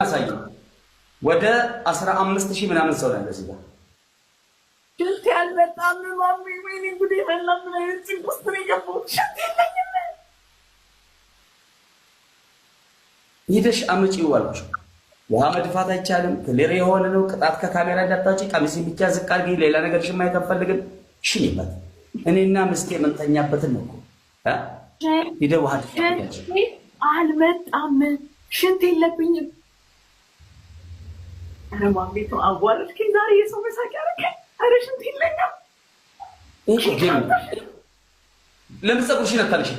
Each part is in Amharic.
ያሳይ ወደ 15000 ምናምን ሰው ነው እዚህ ጋር ሽንት ያልበጣም ማሚ ወይኔ ጉዴ ፈላም ላይ ጭንቁስ ነው ሽንት የለኝም ይደሽ አመጪው አልኩሽ ውሃ መድፋት አይቻልም ክሊር የሆነ ነው ቅጣት ከካሜራ እንዳታጪ ቀሚስ ብቻ ዝቅ አድርጊ ሌላ ነገር ማየት አልፈልግም ሽኝበት እኔና ምስቴ መንተኛበትን ነው ይደው ውሃ አልመጣም ሽንት የለብኝም አረ ማሚ ተው አዋርድከኝ ዛሬ የሰው መሳቅ ያደረገኝ አረ ሽንት የለኝም እሺ ግን ለምን ፀጉርሽን አታልሽ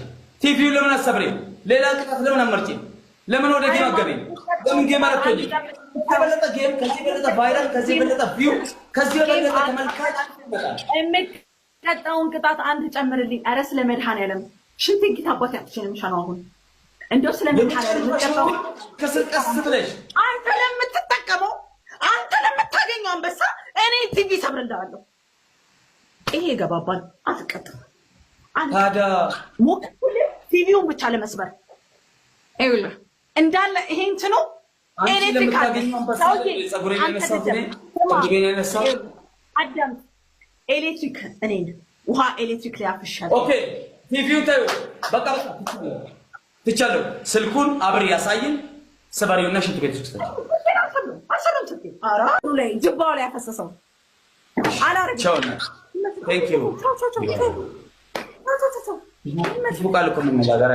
ቲቪው ለምን አሰብሬ ሌላ ቅጣት ለምን አመርጪ ለምን ወደ ጌም አገበኝ ለምን ጌም አረከኝ ከበለጠ ጌም ከዚህ በለጠ ቫይራል ከዚህ በለጠ ቪው ከዚህ በለጠ ተመልካች ቀጣውን ቅጣት አንድ ጨምርልኝ አረ ስለመድኃኔዓለም ሽንት ጌታ አባት ያጥሽንም ሻነው አሁን እንደው ስለመድኃኔዓለም ተቀጣው ከስልቀስ ብለሽ አንተ ለምትጠቀመው አንተ ለምታገኘው አንበሳ እኔ ቲቪ ሰብርልሃለሁ ይሄ ገባባል አትቀጥም ታዳ ሞክኩል ቲቪውን ብቻ ለመስበር አይውላ እንዳለ ይሄ እንትኑ ኤሌክትሪክ አዳም ኤሌክትሪክ እኔን ውሃ ኤሌክትሪክ ላይ አፍሻለሁ ኦኬ ቲቪው ታዩ በቃ ትቻለው ስልኩን አብር ያሳይን ሰባሪውና ሽንት ቤት ውስጥ አሰለም ትክ አራ ላይ ጅባው ላይ ያፈሰሰው አላረግ ቻው ቴንክ ዩ ቡቃል እኮ ምን ነገር